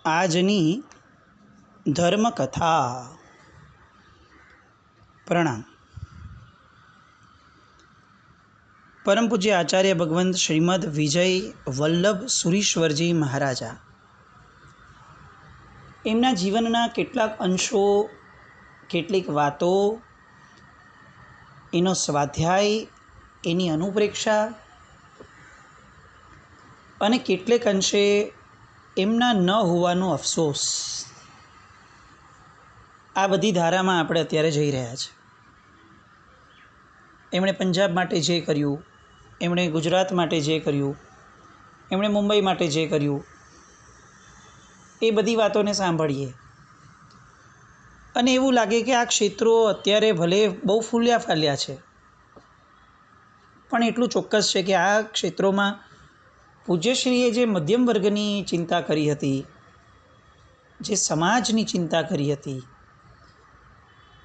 આજની ધર્મકથા. પ્રણામ. પરમ પૂજ્ય આચાર્ય ભગવંત શ્રીમદ વિજય વલ્લભ સુરીશ્વરજી મહારાજા એમના જીવનના કેટલાક અંશો, કેટલીક વાતો, એનો સ્વાધ્યાય, એની અનુપ્રેક્ષા અને કેટલેક અંશે એમના ન હોવાનો અફસોસ, આ બધી ધારામાં આપણે અત્યારે જઈ રહ્યા છીએ. એમણે પંજાબ માટે જે કર્યું, એમણે ગુજરાત માટે જે કર્યું, એમણે મુંબઈ માટે જે કર્યું, એ બધી વાતોને સાંભળીએ અને એવું લાગે કે આ ક્ષેત્રો અત્યારે ભલે બહુ ફૂલ્યા ફાલ્યા છે, પણ એટલું ચોક્કસ છે કે આ ક્ષેત્રોમાં પૂજ્યશ્રીએ જે મધ્યમ વર્ગની ચિંતા કરી હતી, જે સમાજની ચિંતા કરી હતી,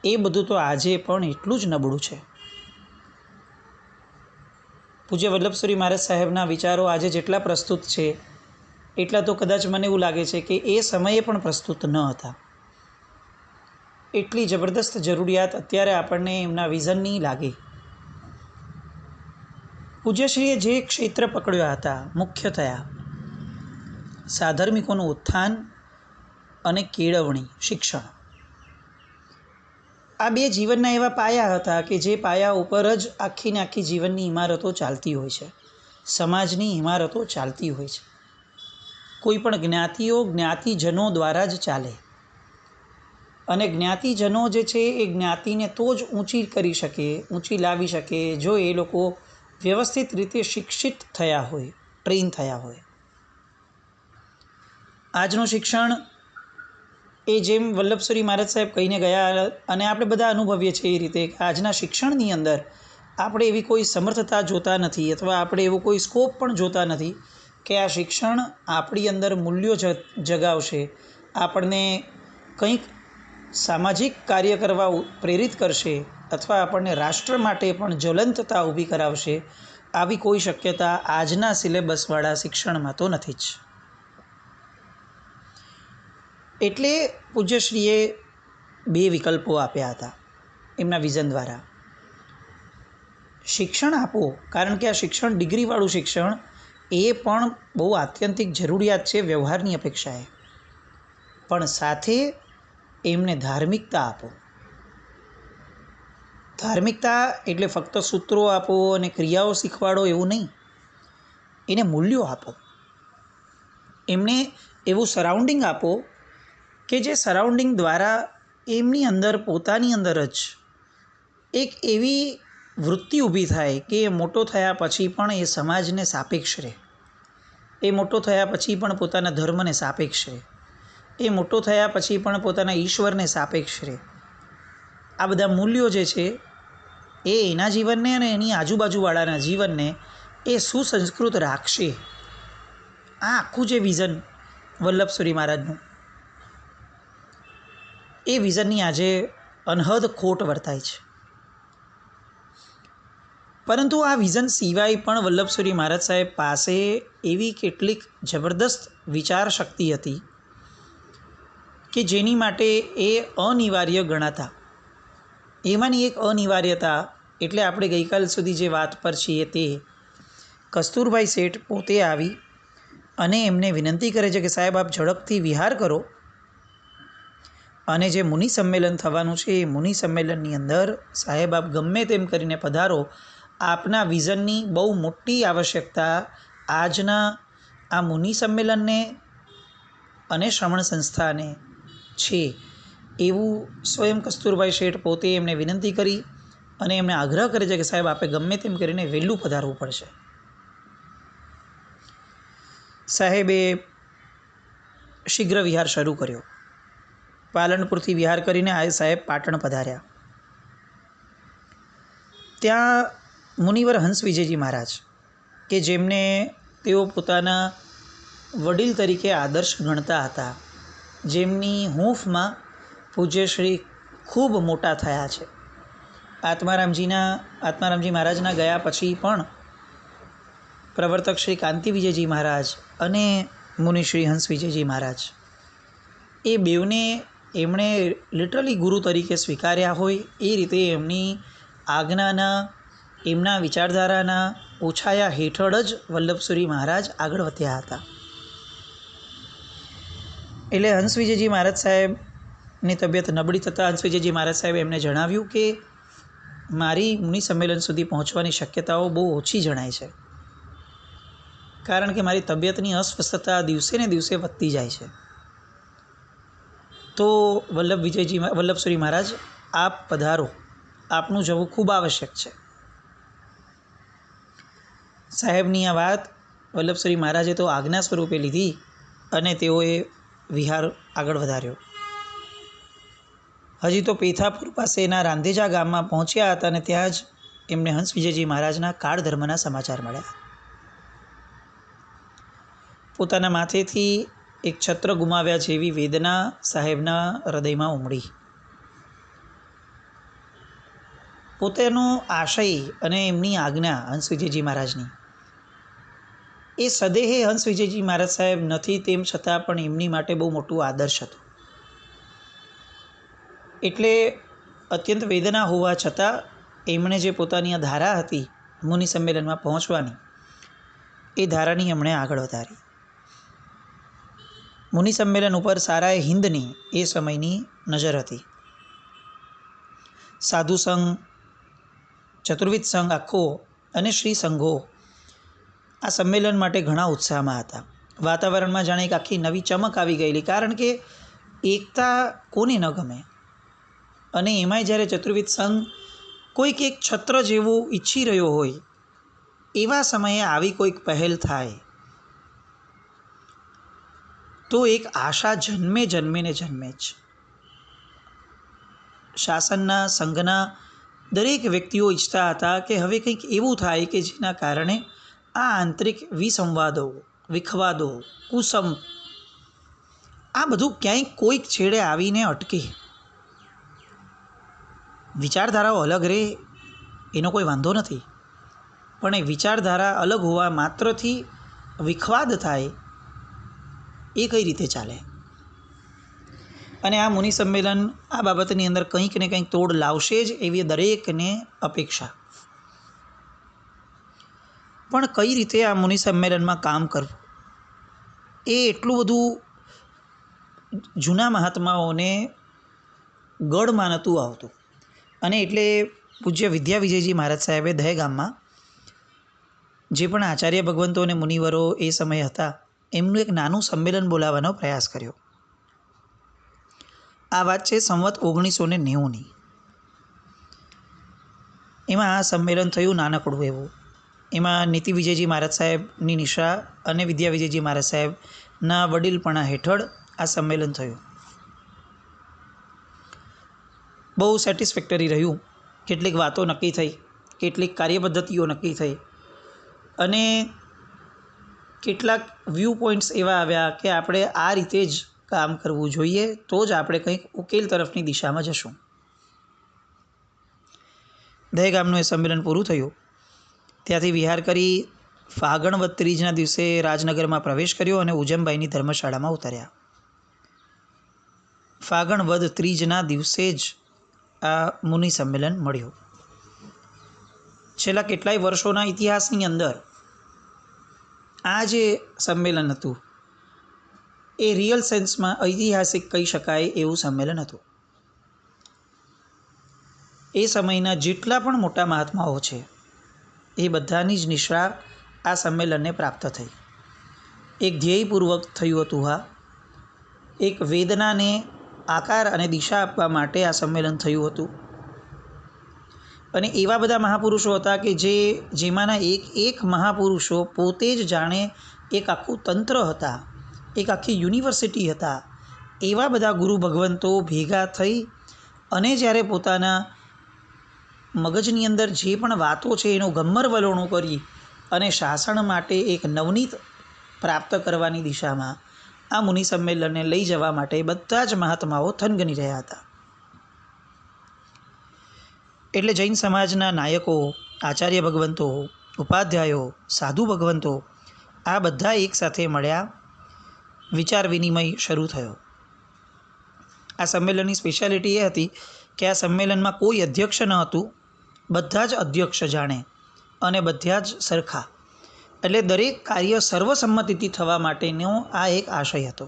એ બધું તો આજે પણ એટલું જ નબળું છે. પૂજ્ય વલ્લભસુરી મહારાજ સાહેબના વિચારો આજે જેટલા પ્રસ્તુત છે એટલા તો કદાચ મને એવું લાગે છે કે એ સમયે પણ પ્રસ્તુત ન હતા. એટલી જબરદસ્ત જરૂરિયાત અત્યારે આપણને એમના વિઝનની લાગે. પૂજ્યશ્રીએ જે ક્ષેત્ર પકડ્યા હતા, મુખ્ય થયા સાધર્મિકોનું ઉત્થાન અને કેળવણી, શિક્ષણ. આ બે જીવનના એવા પાયા હતા કે જે પાયા ઉપર જ આખી ને આખી જીવનની ઇમારતો ચાલતી હોય છે, સમાજની ઇમારતો ચાલતી હોય છે. કોઈ પણ જ્ઞાતિઓ જ્ઞાતિજનો દ્વારા જ ચાલે અને જ્ઞાતિજનો જે છે એ જ્ઞાતિને તો જ ઊંચી કરી શકે, ઊંચી લાવી શકે જો એ લોકો વ્યવસ્થિત રીતે શિક્ષિત થયા હોય, ટ્રેન થયા હોય. આજનું શિક્ષણ એ જેમ વલ્લભસુરી મહારાજ સાહેબ કહીને ગયા અને આપણે બધા અનુભવીએ છીએ એ રીતે કે આજના શિક્ષણની અંદર આપણે એવી કોઈ સમર્થતા જોતા નથી અથવા આપણે એવો કોઈ સ્કોપ પણ જોતા નથી કે આ શિક્ષણ આપણી અંદર મૂલ્યો જગાવશે, આપણને કંઈક સામાજિક કાર્ય કરવા પ્રેરિત કરશે અથવા આપણને રાષ્ટ્ર માટે પણ જ્વલંતતા ઊભી કરાવશે. આવી કોઈ શક્યતા આજના સિલેબસવાળા શિક્ષણમાં તો નથી જ. એટલે પૂજ્યશ્રીએ બે વિકલ્પો આપ્યા હતા એમના વિઝન દ્વારા. શિક્ષણ આપો, કારણ કે આ શિક્ષણ ડિગ્રીવાળું શિક્ષણ એ પણ બહુ આત્યંતિક જરૂરિયાત છે વ્યવહારની અપેક્ષાએ, પણ સાથે એમને ધાર્મિકતા આપો. ધાર્મિકતા એટલે ફક્ત સૂત્રો આપો અને ક્રિયાઓ શીખવાડો એવું નહીં, એને મૂલ્યો આપો. એમને એવું સરાઉન્ડિંગ આપો કે જે સરાઉન્ડિંગ દ્વારા એમની અંદર, પોતાની અંદર જ એક એવી વૃત્તિ ઊભી થાય કે એ મોટો થયા પછી પણ એ સમાજને સાપેક્ષ રહે, એ મોટો થયા પછી પણ પોતાના ધર્મને સાપેક્ષ રહે, એ મોટો થયા પછી પણ પોતાના ઈશ્વરને સાપેક્ષ રહે. આ બધા મૂલ્યો જે છે એ એના જીવનને અને એની આજુબાજુવાળાના જીવનને એ સુસંસ્કૃત રાખશે. આ આખું જે વિઝન વલ્લભસુરી મહારાજનું, એ વિઝનની આજે અનહદ ખોટ વર્તાય છે. પરંતુ આ વિઝન સિવાય પણ વલ્લભસુરી મહારાજ સાહેબ પાસે એવી કેટલીક જબરદસ્ત વિચાર શક્તિ હતી કે જેની માટે એ અનિવાર્ય ગણાતા. એમાંની એક અનિવાર્યતા એટલે આપણે ગઈકાલ સુધી જે વાત પર છીએ તે કસ્તુરભાઈ શેઠ પોતે આવી અને એમને વિનંતી કરે છે કે સાહેબ આપ ઝડપથી વિહાર કરો અને જે મુનિ સંમેલન થવાનું છે એ મુનિ સંમેલનની અંદર સાહેબ આપ ગમે તેમ કરીને પધારો. આપના વિઝનની બહુ મોટી આવશ્યકતા આજના આ મુનિ સંમેલનને અને શ્રમણ સંસ્થાને છે એવું સ્વયં કસ્તુરભાઈ શેઠ પોતે એમને વિનંતી કરી અને એમને આગ્રહ કરે છે કે સાહેબ આપે ગમે તેમ કરીને વહેલું પધારવું પડશે. સાહેબે શીઘ્ર વિહાર શરૂ કર્યો. પાલનપુરથી વિહાર કરીને આ સાહેબ પાટણ પધાર્યા. ત્યાં મુનિવર હંસ વિજયજી મહારાજ કે જેમને તેઓ પોતાના વડીલ તરીકે આદર્શ ગણતા હતા, જેમની હૂંફમાં પૂજ્યશ્રી ખૂબ મોટા થયા છે. આત્મારામજી મહારાજના ગયા પછી પણ પ્રવર્તક શ્રી કાંતિ વિજયજી મહારાજ અને મુનિશ્રી હંસ વિજયજી મહારાજ એ બેવને એમણે લિટરલી ગુરુ તરીકે સ્વીકાર્યા હોય એ રીતે એમની આજ્ઞાના, એમના વિચારધારાના ઓછાયા હેઠળ જ વલ્લભસુરી મહારાજ આગળ વધ્યા હતા. એટલે હંસવિજયજી મહારાજ સાહેબની તબિયત નબળી થતાં હંસવિજયજી મહારાજ સાહેબ એમને જણાવ્યું કે મારી મુનિ સંમેલન સુધી પહોંચવાની શક્યતાઓ બહુ ઓછી જણાય છે, કારણ કે મારી તબિયતની અસ્વસ્થતા દિવસે ને દિવસે વધતી જાય છે. તો વલ્લભસુરી મહારાજ, આપ પધારો, આપનું જવું ખૂબ આવશ્યક છે. સાહેબની આ વાત વલ્લભસુરી મહારાજે તો આજ્ઞા સ્વરૂપે લીધી અને તેઓએ વિહાર આગળ વધાર્યો. હજી તો પેથાપુર પાસેના રાંધેજા ગામમાં પહોંચ્યા હતા અને ત્યાં જ એમને હંસવિજયજી મહારાજના કાળ ધર્મના સમાચાર મળ્યા. પોતાના માથેથી એક છત્ર ગુમાવ્યા જેવી વેદના સાહેબના હૃદયમાં ઉમડી. પોતાનો આશય અને એમની આજ્ઞા હંસવિજયજી મહારાજની એ સદેહે હંસવિજયજી મહારાજ સાહેબ નથી, તેમ છતાં પણ એમની માટે બહુ મોટું આદર્શ હતું. એટલે અત્યંત વેદના હોવા છતાં એમણે જે પોતાની આ ધારા હતી મુનિ સંમેલનમાં પહોંચવાની, એ ધારાની એમણે આગળ વધારી. મુનિ સંમેલન ઉપર સારાએ હિંદની એ સમયની નજર હતી. સાધુ સંઘ, ચતુર્વિધ સંઘ આખો અને શ્રી સંઘો આ સંમેલન માટે ઘણા ઉત્સાહમાં હતા. વાતાવરણમાં જાણે એક આખી નવી ચમક આવી ગયેલી, કારણ કે એકતા કોને ન ગમે. અને એમાંય જ્યારે ચતુર્વિધ સંઘ કોઈક એક છત્ર જેવું ઈચ્છી રહ્યો હોય, એવા સમયે આવી કોઈક પહેલ થાય તો એક આશા જન્મે ને જન્મે જ. શાસનના, સંઘના દરેક વ્યક્તિઓ ઈચ્છતા હતા કે હવે કંઈક એવું થાય કે જેના કારણે આ આંતરિક વિસંવાદો, વિખવાદો, કુસમ, આ બધું ક્યાંય કોઈક છેડે આવીને અટકે. વિચારધારાઓ અલગ રહે એનો કોઈ વાંધો નથી, પણ એ વિચારધારા અલગ હોવા માત્રથી વિખવાદ થાય એ કઈ રીતે ચાલે? અને આ મુનિ સંમેલન આ બાબતની અંદર કંઈક ને કંઈક તોડ લાવશે જ એવી દરેકને અપેક્ષા. પણ કઈ રીતે આ મુનિ સંમેલનમાં કામ કરવું એ એટલું બધું જૂના મહાત્માઓને ગળમાં નહોતું આવતું. અને એટલે પૂજ્ય વિદ્યા વિજયજી મહારાજ સાહેબે દહેગામમાં જે પણ આચાર્ય ભગવંતો અને મુનિવરો એ સમયે હતા, એમનું એક નાનું સંમેલન બોલાવવાનો પ્રયાસ કર્યો. આ વાત છે સંવત 1990ની. એમાં આ સંમેલન થયું નાનકડું એવું. એમાં નીતિ વિજયજી મહારાજ સાહેબની નિશા અને વિદ્યા વિજયજી મહારાજ સાહેબના વડીલપણા હેઠળ આ સંમેલન થયું. બહુ સેટિસ્ફેક્ટરી રહ્યું. કેટલીક વાતો નક્કી થઈ, કેટલીક કાર્યપદ્ધતિઓ નક્કી થઈ અને કેટલાક વ્યૂ પોઈન્ટ્સ એવા આવ્યા કે આપણે આ રીતે જ કામ કરવું જોઈએ, તો જ આપણે કંઈક ઉકેલ તરફની દિશામાં જશું. દહેગામનું એ સંમેલન પૂરું થયું. ત્યાંથી વિહાર કરી ફાગણ વદ ત્રીજના દિવસે રાજનગરમાં પ્રવેશ કર્યો અને ઉજમબાઈની ધર્મશાળામાં ઉતર્યા. ફાગણ વદ ત્રીજના દિવસે જ આ મુનિ સંમેલન મળ્યું. છેલ્લા કેટલાય વર્ષોના ઇતિહાસની અંદર આ જે સંમેલન હતું એ રિયલ સેન્સમાં ઐતિહાસિક કહી શકાય એવું સંમેલન હતું. એ સમયના જેટલા પણ મોટા મહાત્માઓ છે એ બધાની જ નિશ્રા આ સંમેલનને પ્રાપ્ત થઈ. એક ધ્યેયપૂર્વક થયું હતું. હા, એક વેદનાને આકાર અને દિશા આપવા માટે આ સંમેલન થયું હતું. અને એવા બધા મહાપુરુષો હતા કે જેમાંના એક મહાપુરુષો પોતે જ જાણે એક આખું તંત્ર હતા, એક આખી યુનિવર્સિટી હતા. એવા બધા ગુરુ ભગવંતો ભેગા થઈ અને જ્યારે પોતાના મગજની અંદર જે પણ વાતો છે એનું ગમ્મર વલોણું કરી અને શાસન માટે એક નવનીત પ્રાપ્ત કરવાની દિશામાં આ મુનિ સંમેલનને લઈ જવા માટે બધા જ મહાત્માઓ થનગની રહ્યા હતા. એટલે જૈન સમાજના નાયકો, આચાર્ય ભગવંતો, ઉપાધ્યાયો, સાધુ ભગવંતો આ બધા એકસાથે મળ્યા. વિચાર વિનિમય શરૂ થયો. આ સંમેલનની સ્પેશિયાલિટી એ હતી કે આ સંમેલનમાં કોઈ અધ્યક્ષ ન હતું, બધા જ અધ્યક્ષ જાણે અને બધા જ સરખા, એટલે દરેક કાર્ય સર્વસંમતિથી થવા માટેનો આ એક આશય હતો.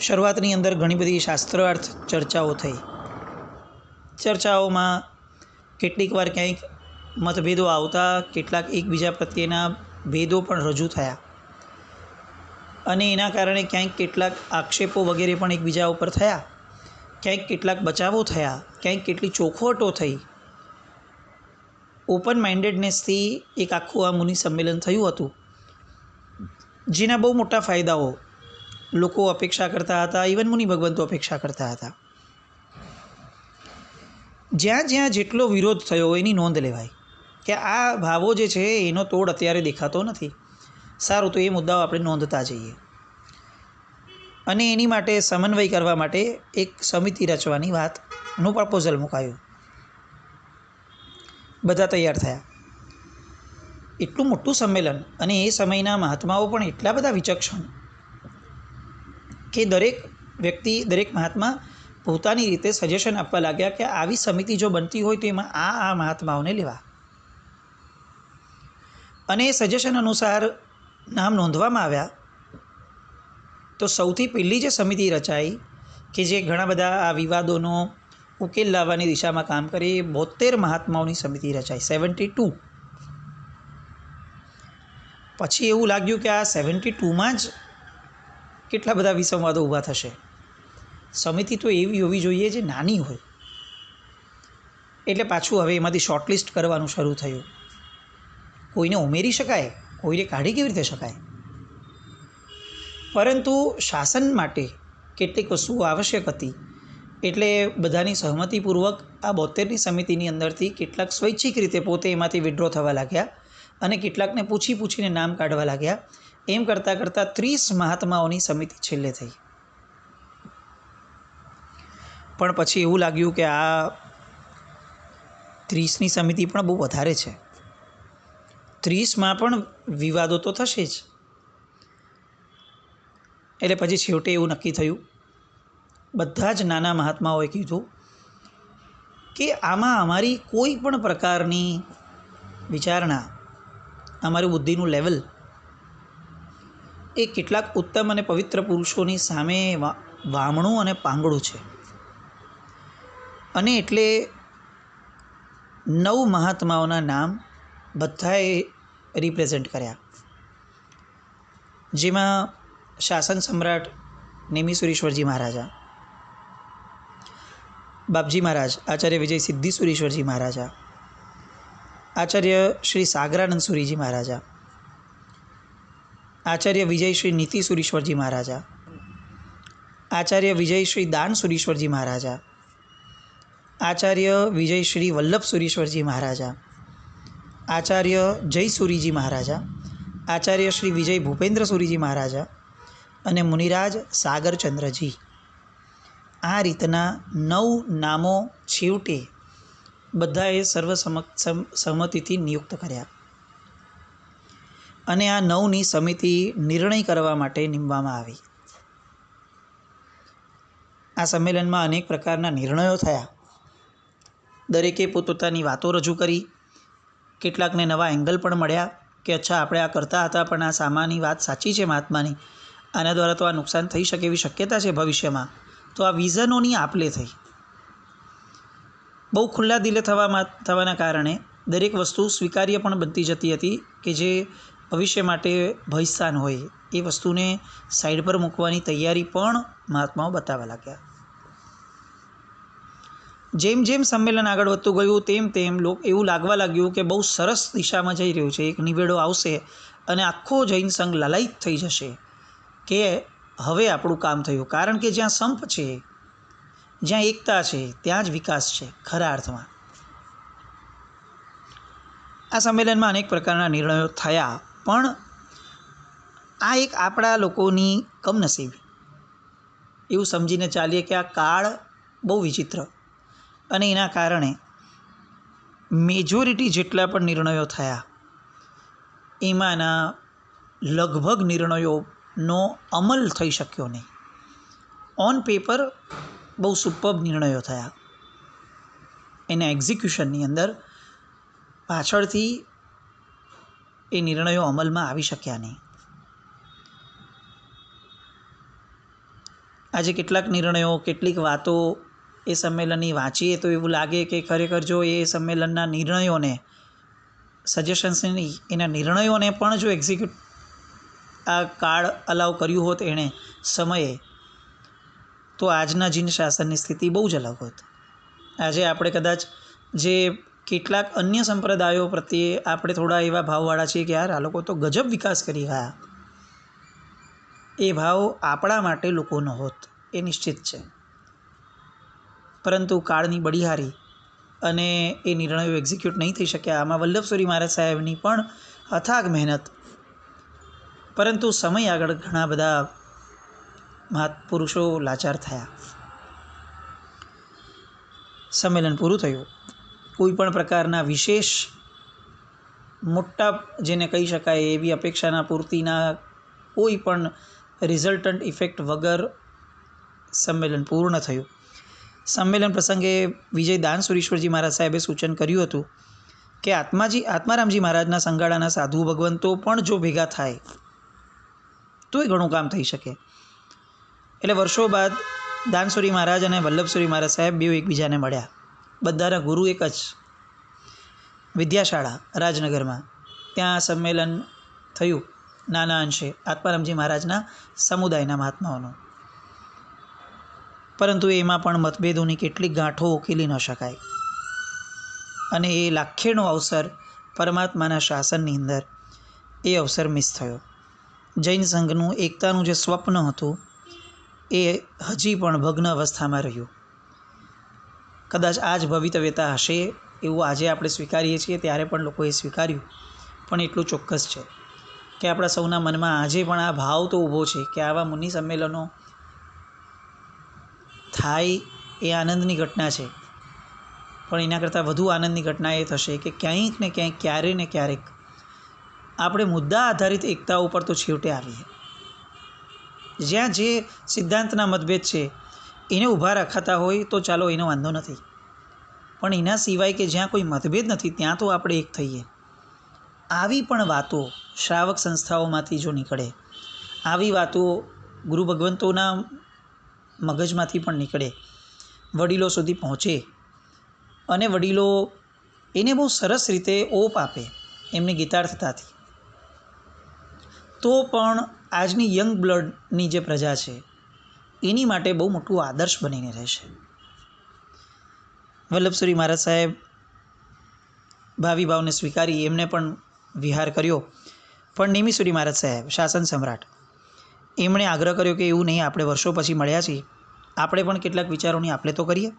શરૂઆતની અંદર ઘણી બધી શાસ્ત્રાર્થ ચર્ચાઓ થઈ. ચર્ચાઓમાં કેટલીક વાર ક્યાંક મતભેદો આવતા, કેટલાક એકબીજા પ્રત્યેના ભેદો પણ રજૂ થયા અને એના કારણે ક્યાંક કેટલાક આક્ષેપો વગેરે પણ એકબીજા ઉપર થયા, ક્યાંક કેટલાક બચાવો થયા, ક્યાંક કેટલી ચોખવટો થઈ. ઓપન માઇન્ડેડનેસથી એક આખું આ મુનિ સંમેલન થયું હતું, જેના બહુ મોટા ફાયદાઓ લોકો અપેક્ષા કરતા હતા, ઇવન મુનિ ભગવંતો અપેક્ષા કરતા હતા. જ્યાં જ્યાં જેટલો વિરોધ થયો એની નોંધ લેવાય કે આ ભાવો જે છે એનો તોડ અત્યારે દેખાતો નથી. સારું, તો એ મુદ્દાઓ આપણે નોંધતા જઈએ અને એની માટે સમન્વય કરવા માટે એક સમિતિ રચવાની વાતનું પ્રપોઝલ મુકાયું. બધા તૈયાર થયા. એટલું મોટું સંમેલન અને એ સમયના મહાત્માઓ પણ એટલા બધા વિચક્ષણ કે દરેક વ્યક્તિ, દરેક મહાત્મા પોતાની રીતે સજેશન આપવા લાગ્યા કે આવી સમિતિ જો બનતી હોય તો એમાં આ મહાત્માઓને લેવા, અને એ સજેશન અનુસાર નામ નોંધવામાં આવ્યા. તો સૌથી પહેલી જે સમિતિ રચાઈ કે જે ઘણા બધા આ વિવાદોનો ઉકેલ લાવવાની દિશામાં કામ કરે, 72 મહાત્માઓની સમિતિ રચાઈ, 72. પછી એવું લાગ્યું કે આ 72માં જ કેટલા બધા વિસંવાદો ઊભા થશે. સમિતિ તો એવી હોવી જોઈએ જે નાની હોય. એટલે પાછું હવે એમાંથી શોર્ટલિસ્ટ કરવાનું શરૂ થયું. કોઈને ઉમેરી શકાય, કોઈને કાઢી કેવી રીતે શકાય. પરંતુ શાસન માટે કેટલીક વસ્તુઓ આવશ્યક હતી, એટલે બધાની સહમતિપૂર્વક આ 72ની સમિતિની અંદરથી કેટલાક સ્વૈચ્છિક રીતે પોતે એમાંથી વિડ્રો થવા લાગ્યા અને કેટલાકને પૂછીને નામ કાઢવા લાગ્યા. એમ કરતાં 30 મહાત્માઓની સમિતિ છેલ્લે થઈ. પણ પછી એવું લાગ્યું કે આ 30ની સમિતિ પણ બહુ વધારે છે. 30માં પણ વિવાદો તો થશે જ. એટલે પછી છેવટે એવું નક્કી થયું, બધા જ નાના મહાત્માઓએ કીધું કે આમાં અમારી કોઈ પણ પ્રકારની વિચારણા, અમારી બુદ્ધિનું લેવલ એ કેટલાક ઉત્તમ અને પવિત્ર પુરુષોની સામે વામણું અને પાંગળું છે. અને એટલે 9 મહાત્માઓના નામ બધાએ રિપ્રેઝેન્ટ કર્યા, જેમાં શાસન સમ્રાટ નેમિસુરેશ્વરજી મહારાજા, બાપજી મહારાજ આચાર્ય વિજય સિદ્ધિસુરેશ્વરજી મહારાજા, આચાર્ય શ્રી સાગરાનંદ સુરીજી મહારાજા, આચાર્ય વિજય શ્રી નીતિસુરેશ્વરજી મહારાજા, આચાર્ય વિજય શ્રી દાન સુરેશ્વરજી મહારાજા, આચાર્ય વિજય શ્રી વલ્લભ સુરેશ્વરજી મહારાજા, આચાર્ય જયસુરીજી મહારાજા, આચાર્ય શ્રી વિજય ભૂપેન્દ્ર સુરીજી મહારાજા અને મુનિરાજ સાગરચંદ્રજી. આ રીતના 9 નામો છેવટે બધાએ સહમતિથી નિયુક્ત કર્યા અને આ 9ની સમિતિ નિર્ણય કરવા માટે નીમવામાં આવી. આ સંમેલનમાં અનેક પ્રકારના નિર્ણયો થયા. દરેકે પોતપોતાની વાતો રજૂ કરી. કેટલાકને નવા એંગલ પણ મળ્યા કે અચ્છા, આપણે આ કરતા હતા પણ આ સામાની વાત સાચી છે મહાત્માની, આના દ્વારા તો આ નુકસાન થઈ શકે એવી શક્યતા છે ભવિષ્યમાં. તો આ વિઝનોની આપ-લે થઈ. બહુ ખુલ્લા દિલે થવાના કારણે દરેક વસ્તુ સ્વીકાર્ય પણ બનતી જતી હતી કે જે ભવિષ્ય માટે ભયસ્થાન હોય એ વસ્તુને સાઈડ પર મૂકવાની તૈયારી પણ મહાત્માઓ બતાવવા લાગ્યા. જેમ જેમ સંમેલન આગળ વધતું ગયું તેમ એવું લાગવા લાગ્યું કે બહુ સરસ દિશામાં જઈ રહ્યું છે, એક નિવેડો આવશે અને આખો જૈન સંઘ લલાયત થઈ જશે કે હવે આપણું કામ થયું. કારણ કે જ્યાં સંપ છે, જ્યાં એકતા છે, ત્યાં જ વિકાસ છે ખરા અર્થમાં. આ સંમેલનમાં અનેક પ્રકારના નિર્ણયો થયા, પણ આ એક આપણા લોકોની કમનસીબી એવું સમજીને ચાલીએ કે આ કાળ બહુ વિચિત્ર, અને એના કારણે મેજોરિટી જેટલા પણ નિર્ણયો થયા એમાંના લગભગ નિર્ણયોનો અમલ થઈ શક્યો નહીં. ઓન પેપર બહુ સુપર્બ નિર્ણયો થયા, એના એક્ઝિક્યુશનની અંદર પાછળથી એ નિર્ણયો અમલમાં આવી શક્યા નહીં. આજે કેટલાક નિર્ણયો, કેટલીક વાતો એ સંમેલનની વાંચીએ તો એવું લાગે કે ખરેખર જો એ સંમેલનના નિર્ણયોને, સજેશન્સ નહીં, એના નિર્ણયોને પણ જો એક્ઝિક્યુટ આ કાળ અલાઉ કર્યું હોત એણે સમયે, તો આજના જીન શાસનની સ્થિતિ બહુ જ અલગ હોત. આજે આપણે કદાચ જે કેટલાક અન્ય સંપ્રદાયો પ્રત્યે આપણે થોડા એવા ભાવવાળા છીએ કે યાર આ લોકો તો ગજબ વિકાસ કરી ગયા, એ ભાવ આપણા માટે લોકોનો હોત એ નિશ્ચિત છે. પરંતુ કાળની બળીહારી અને એ નિર્ણયો એક્ઝિક્યુટ નહીં થઈ શક્યા. આમાં વલ્લભસુરી મહારાજ સાહેબની પણ અથાગ મહેનત, પરંતુ સમય આગળ ઘણા બધા મહાપુરુષો લાચાર થયા. સંમેલન પૂરું થયું. કોઈ પણ પ્રકારના વિશેષ મોટા જેને કહી શકાય એવી અપેક્ષાના પૂર્તિના કોઈ પણ રિઝલ્ટન્ટ ઇફેક્ટ વગર સંમેલન પૂર્ણ થયું. સંમેલન પ્રસંગે વિજય દાનસુરીશ્વરજી મહારાજ સાહેબે સૂચન કર્યું હતું કે આત્મારામજી મહારાજના સંગાળાના સાધુ ભગવંતો પણ જો ભેગા થાય તો એ ઘણું કામ થઈ શકે. એટલે વર્ષો બાદ દાનસુરી મહારાજ અને વલ્લભસુરી મહારાજ સાહેબ બેઉ એકબીજાને મળ્યા. બધાના ગુરુ એક જ, વિદ્યાશાળા રાજનગરમાં. ત્યાં સંમેલન થયું નાના અંશે આત્મારામજી મહારાજના સમુદાયના મહાત્માઓનું, પરંતુ એમાં પણ મતભેદોની કેટલીક ગાંઠો ઉકેલી ન શકાય. અને એ લાખેણો અવસર પરમાત્માના શાસનની અંદર એ અવસર મિસ થયો. જૈન સંઘનું એકતાનું જે સ્વપ્ન હતું એ હજી પણ ભગ્ન અવસ્થામાં રહ્યું. કદાચ આ જ ભવિતવ્યતા હશે એવું આજે આપણે સ્વીકારીએ છીએ, ત્યારે પણ લોકોએ સ્વીકાર્યું. પણ એટલું ચોક્કસ છે કે આપણા સૌના મનમાં આજે પણ આ ભાવ તો ઊભો છે કે આવા મુનિ સંમેલનો થાય એ આનંદની ઘટના છે, પણ એના કરતાં વધુ આનંદની ઘટના એ થશે કે ક્યાંક ને ક્યાંક, ક્યારે ને ક્યારેક આપણે મુદ્દા આધારિત એકતા ઉપર તો છેવટે આવીએ. જ્યાં જે સિદ્ધાંતના મતભેદ છે એને ઊભા રખાતા હોય તો ચાલો, એનો વાંધો નથી, પણ એના સિવાય કે જ્યાં કોઈ મતભેદ નથી ત્યાં તો આપણે એક થઈએ. આવી પણ વાતો શ્રાવક સંસ્થાઓમાંથી જો નીકળે, આવી વાતો ગુરુ ભગવંતોના મગજમાંથી પણ નીકળે, વડીલો સુધી પહોંચે અને વડીલો એને બહુ સરસ રીતે ઓપ આપે એમની ગીતાર્થતાથી, તો પણ આજની યંગ બ્લડની જે પ્રજા છે એની માટે બહુ મોટું આદર્શ બનીને રહેશે. વલ્લભસુરી મહારાજ સાહેબ ભાવિ ભાવને સ્વીકારી એમને પણ વિહાર કર્યો, પણ નિમિસુરી મહારાજ સાહેબ શાસન સમ્રાટ, એમણે આગ્રહ કર્યો કે એવું નહીં, આપણે વર્ષો પછી મળ્યા છીએ, આપણે પણ કેટલાક વિચારોની આપણે તો કરીએ.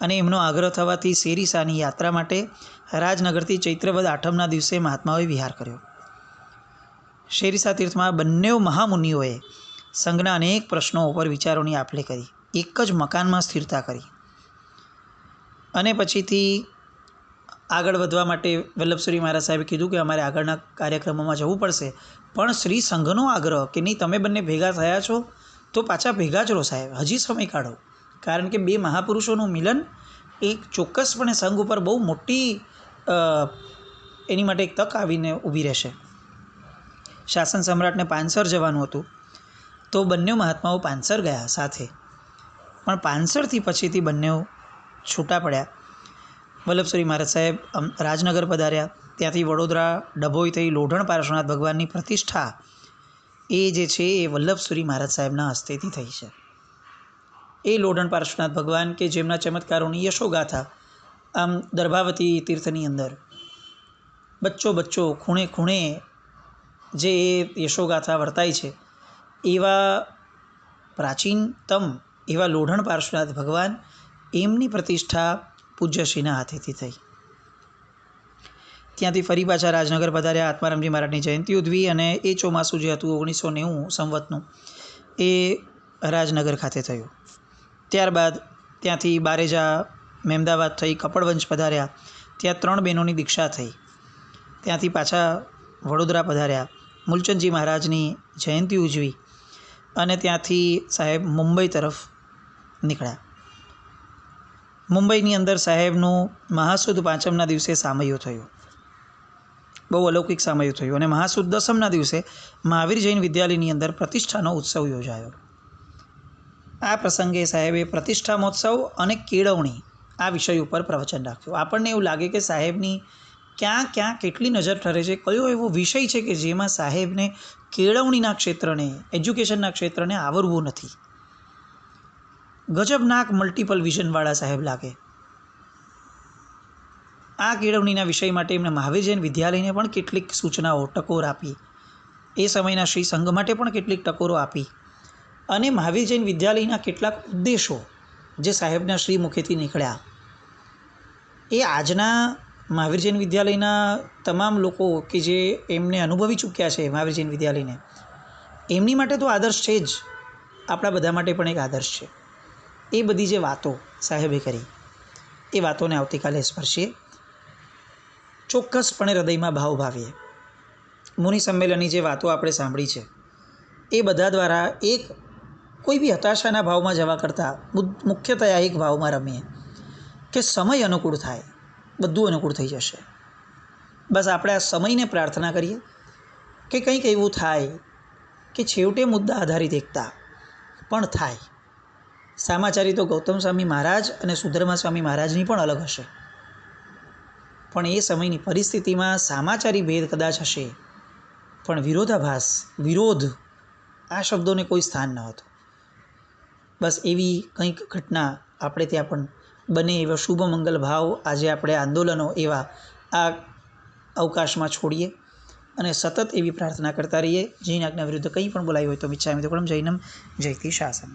અને એમનો આગ્રહ થવાથી શેરીસાની યાત્રા માટે રાજનગરથી ચૈત્રવદ આઠમના દિવસે મહાત્માઓએ વિહાર કર્યો. શેરીસા તીર્થમાં બંને મહામુનિઓએ સંઘના અનેક પ્રશ્નો ઉપર વિચારોની આપ લે કરી, એક જ મકાનમાં સ્થિરતા કરી. અને પછીથી આગળ વધવા માટે વલ્લભસુરી મહારાજ સાહેબે કીધું કે અમારે આગળના કાર્યક્રમોમાં જવું પડશે, પણ શ્રી સંઘનો આગ્રહ કે નહીં, તમે બંને ભેગા થયા છો તો પાછા ભેગા જ રહો સાહેબ, હજી સમય કાઢો. કારણ કે બે મહાપુરુષોનું મિલન એક ચોક્કસપણે સંઘ ઉપર બહુ મોટી એની માટે એક તક આવીને ઊભી રહેશે. શાસન સમ્રાટને પાનસર જવાનું હતું તો બંને મહાત્માઓ પાનસર ગયા સાથે, પણ પાનસરથી પછીથી બંને છૂટા પડ્યા. વલ્લભસુરી મહારાજ સાહેબ રાજનગર પધાર્યા, ત્યાંથી વડોદરા ડભોઈ થઈ લોઢણ પાર્શ્વનાથ ભગવાનની પ્રતિષ્ઠા એ જે છે એ વલ્લભસુરી મહારાજ સાહેબના હસ્તેથી થઈ છે. એ લોઢણ પાર્શ્વનાથ ભગવાન કે જેમના ચમત્કારોની યશોગાથા આમ દર્ભાવતી તીર્થની અંદર બચ્ચો ખૂણે ખૂણે જે એ યશોગાથા વર્તાય છે, એવા પ્રાચીનતમ એવા લોઢણ પાર્શ્વનાથ ભગવાન, એમની પ્રતિષ્ઠા પૂજ્યશ્રીના હાથેથી થઈ. ત્યાંથી ફરી પાછા રાજનગર પધાર્યા, આત્મારામજી મહારાજની જયંતિ ઉજવી અને એ ચોમાસું જે હતું 1990 સંવતનું એ રાજનગર ખાતે થયું. ત્યારબાદ ત્યાંથી બારેજા મહેમદાવાદ થઈ કપડવંશ પધાર્યા, ત્યાં 3 બહેનોની દીક્ષા થઈ. ત્યાંથી પાછા વડોદરા પધાર્યા, મૂલચંદજી મહારાજની જયંતિ ઉજવી અને ત્યાંથી સાહેબ મુંબઈ તરફ નીકળ્યા. મુંબઈની અંદર સાહેબનું મહાસુદ પાંચમના દિવસે સામૈયું થયું, બહુ અલૌકિક સામૈયું થયું. અને મહાસુદ દસમના દિવસે મહાવીર જૈન વિદ્યાલયની અંદર પ્રતિષ્ઠાનો ઉત્સવ યોજાયો. આ પ્રસંગે સાહેબે પ્રતિષ્ઠા મહોત્સવ અને કેળવણી આ વિષય ઉપર પ્રવચન રાખ્યું. આપણને એવું લાગે કે સાહેબની ક્યાં ક્યાં કેટલી નજર ઠરે છે, કયો એવો વિષય છે કે જેમાં સાહેબને કેળવણીના ક્ષેત્રને, એજ્યુકેશનના ક્ષેત્રને આવરવું નથી. ગજબનાક મલ્ટિપલ વિઝનવાળા સાહેબ લાગે. આ કેળવણીના વિષય માટે એમણે મહાવીર જૈન વિદ્યાલયને પણ કેટલીક સૂચનાઓ, ટકોર આપી. એ સમયના શ્રી સંઘ માટે પણ કેટલીક ટકોરો આપી. અને મહાવીર જૈન વિદ્યાલયના કેટલાક ઉદ્દેશો જે સાહેબના શ્રી મુખેથી નીકળ્યા, એ આજના મહાવીર જૈન વિદ્યાલયના તમામ લોકો કે જે એમને અનુભવી ચૂક્યા છે મહાવીર જૈન વિદ્યાલયને, એમની માટે તો આદર્શ છે જ, આપણા બધા માટે પણ એક આદર્શ છે. એ બધી જે વાતો સાહેબે કરી, એ વાતોને આવતીકાલે સ્પર્શીએ, ચોક્કસપણે હૃદયમાં ભાવ ભાવીએ. મુનિ સંમેલનની જે વાતો આપણે સાંભળી છે, એ બધા દ્વારા એક કોઈ બી હતાશાના ભાવમાં જવા કરતાં મુખ્યતયા એક ભાવમાં રમીએ કે સમય અનુકૂળ થાય, બધું અનુકૂળ થઈ જશે. બસ આપણે આ સમયને પ્રાર્થના કરીએ કે કંઈક એવું થાય કે છેવટે મુદ્દા આધારિત એકતા પણ થાય. સામાચારી તો ગૌતમ સ્વામી મહારાજ અને સુધર્મા સ્વામી મહારાજની પણ અલગ હશે, પણ એ સમયની પરિસ્થિતિમાં સામાચારી ભેદ કદાચ હશે, પણ વિરોધાભાસ, વિરોધ, આ શબ્દોને કોઈ સ્થાન ન હતું. બસ એવી કંઈક ઘટના આપણે ત્યાં પણ બને એવા શુભ મંગલ ભાવ આજે આપણે આંદોલનો એવા આ અવકાશમાં છોડીએ અને સતત એવી પ્રાર્થના કરતા રહીએ. જૈન આજ્ઞા વિરુદ્ધ કંઈ પણ બોલાયું હોય તો મિચ્છામિ દુક્કડમ જૈનમ જયતિ શાસનમ.